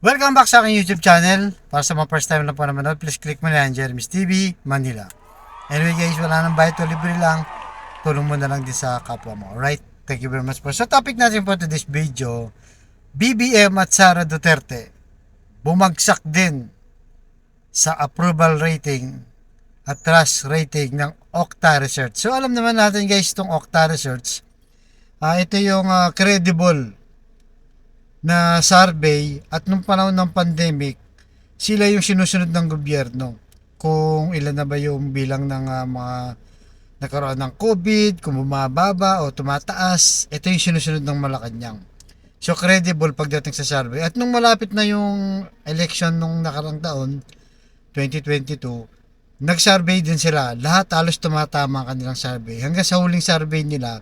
Welcome back sa aking YouTube channel. Para sa mga first time na po naman, please click mo na yan, Jeremy's TV, Manila. Anyway guys, wala nang bayad to, libre lang. Tulong mo na lang din sa kapwa mo. Alright? Thank you very much po. So topic natin po today's video, BBM at Sara Duterte bumagsak din sa approval rating at trust rating ng Okta Research. So alam naman natin guys, itong Okta Research, ito yung credible na survey, at nung panahon ng pandemic, sila yung sinusunod ng gobyerno kung ilan na ba yung bilang ng mga nagkaroon ng COVID, kung bumababa o tumataas. Ito yung sinusunod ng Malacanang. So credible pagdating sa survey. At nung malapit na yung election nung nakarang taon, 2022, nag-survey din sila. Lahat halos tumatama ang kanilang survey. Hanggang sa huling survey nila,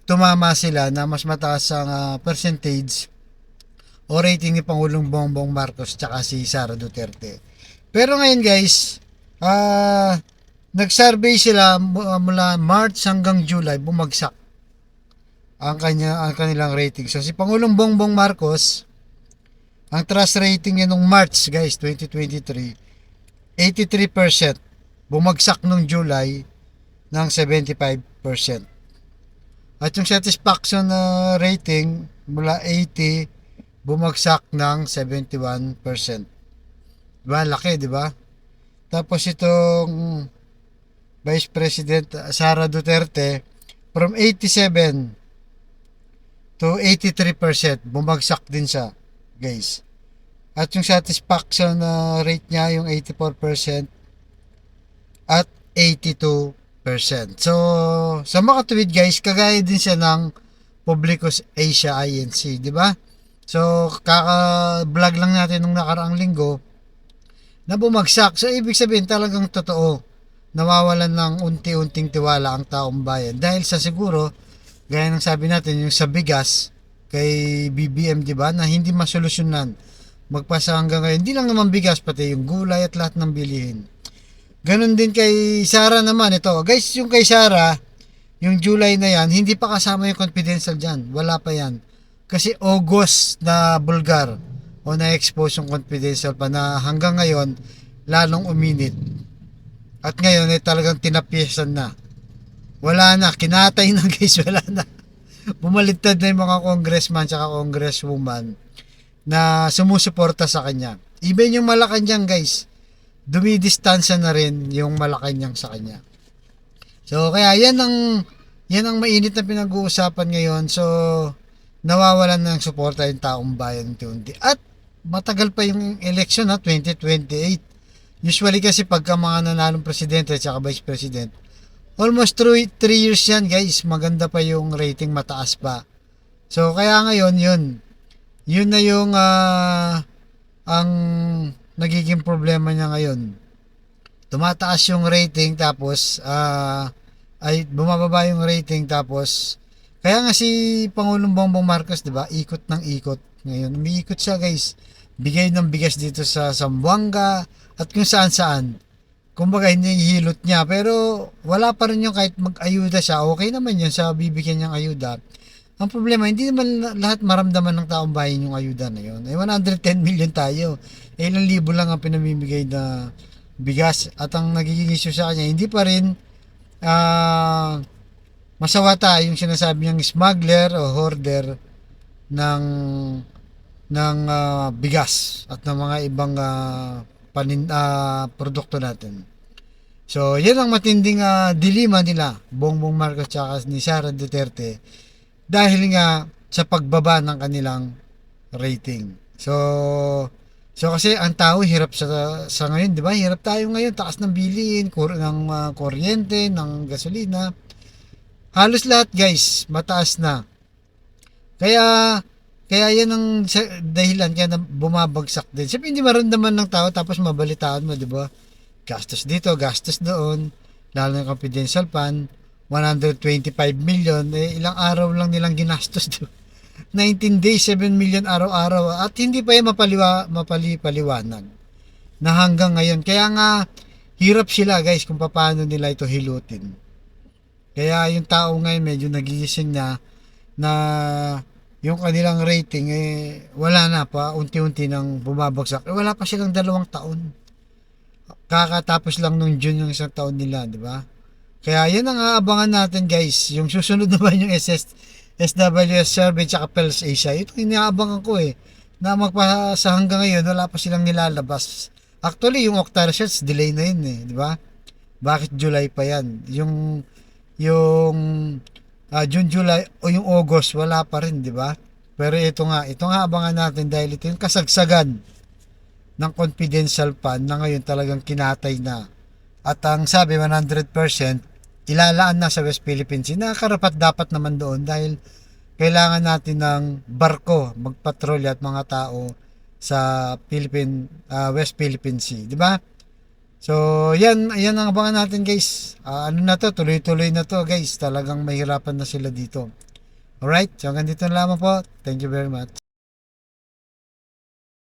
tumama sila na mas mataas ang percentage o rating ni Pangulong Bongbong Marcos tsaka si Sara Duterte. Pero ngayon guys, nag-survey sila mula March hanggang July, bumagsak ang kanilang rating. So si Pangulong Bongbong Marcos, ang trust rating niya nung March guys 2023, 83%. Bumagsak nung July ng 75%. At yung satisfaction rating mula 80 bumagsak ng 71%. Diba? Laki, di ba? Tapos itong Vice President Sara Duterte, from 87 to 83%, bumagsak din siya, guys. At yung satisfaction rate niya, yung 84% at 82%. So, sa makatuwid guys, kagaya din siya ng Publicus Asia Inc., di ba? So, kaka-vlog lang natin nung nakaraang linggo na bumagsak. So, ibig sabihin talagang totoo. Nawawalan ng unti-unting tiwala ang taong bayan. Dahil sa siguro, gaya ng sabi natin, yung sa bigas, kay BBM, di ba, na hindi masolusyonan. Magpasa hanggang ngayon. Hindi lang naman bigas, pati yung gulay at lahat ng bilihin. Ganon din kay Sara naman. Ito, guys, yung kay Sara, yung July na yan, hindi pa kasama yung confidential dyan. Wala pa yan. Kasi August na bulgar o na-expose yung confidential pa na hanggang ngayon lalong uminit. At ngayon ay talagang tinapyesan na. Wala na, kinatay na guys, wala na. Bumaliktad na yung mga congressman at congresswoman na sumusuporta sa kanya. Even yung Malacanang guys, dumidistansya na rin yung Malacanang sa kanya. So kaya yan ang mainit na pinag-uusapan ngayon. So nawawalan ng suporta yung taong bayan unti-unti. At matagal pa yung election 2028. Usually kasi pagka mga nanalong presidente at saka vice president, almost 3 years yan guys. Maganda pa yung rating, mataas pa. So kaya ngayon yun na yung ang nagiging problema niya ngayon. Tumataas yung rating tapos ay bumababa yung rating tapos kaya nga si Pangulong Bongbong Marcos, 'di ba? Ikot ng ikot. Ngayon, umiikot siya, guys. Bigay ng bigas dito sa Zamboanga at kung saan-saan. Kumbaga hindi hilot niya, pero wala pa rin yung kahit mag-ayuda siya. Okay naman 'yun sa bibigyan niyang ayuda. Ang problema, hindi naman lahat maramdaman ng taong bayan yung ayuda na 'yon. 110 million tayo. Ilang libo lang ang pinamimigay na bigas at ang nagiging issue sa kanya, hindi pa rin masawata yung sinasabi niyang smuggler o hoarder ng bigas at ng mga ibang produkto natin. So, yan ang matinding dilema nila, Bongbong Marcos at ni Sara Duterte, dahil nga sa pagbaba ng kanilang rating. So kasi ang tao hirap sa ngayon, di ba? Hirap tayo ngayon, taas ng bilihin, ng kuryente, ng gasolina. Halos lahat guys, mataas na. Kaya yan ang dahilan kaya bumabagsak din. Siyempre hindi maramdaman ng tao tapos mabalitaan mo, di ba? Gastos dito, gastos doon. Lalo ng confidential fund, 125 million. Ilang araw lang nilang ginastos doon. 19 days, 7 million araw-araw. At hindi pa yan mapaliwanag na hanggang ngayon. Kaya nga, hirap sila guys kung paano nila ito hilutin. Kaya yung tao ngayon medyo nagigising na yung kanilang rating wala na pa, unti-unti nang bumabagsak. Wala pa silang 2 taon. Kakatapos lang nung June yung 1 taon nila, di ba? Kaya yun ang aabangan natin guys. Yung susunod naman yung SWS survey tsaka Pels Asia. Ito yung inaabangan ko na sa hanggang ngayon wala pa silang nilalabas. Actually yung Octa results delay na yun di ba? Bakit July pa yan? Yung June, July o yung August wala pa rin, di ba? Pero ito nga abangan natin dahil ito yung kasagsagan ng confidential fund na ngayon talagang kinatay na. At ang sabi 100% ilalaan na sa West Philippine Sea. Nakakarapat dapat naman doon dahil kailangan natin ng barko magpatrolya at mga tao sa West Philippine Sea, di ba? So, yan ang abangan natin guys. Ano na to, tuloy-tuloy na to guys. Talagang mahirapan na sila dito. Alright, so hanggang dito na lamang po. Thank you very much.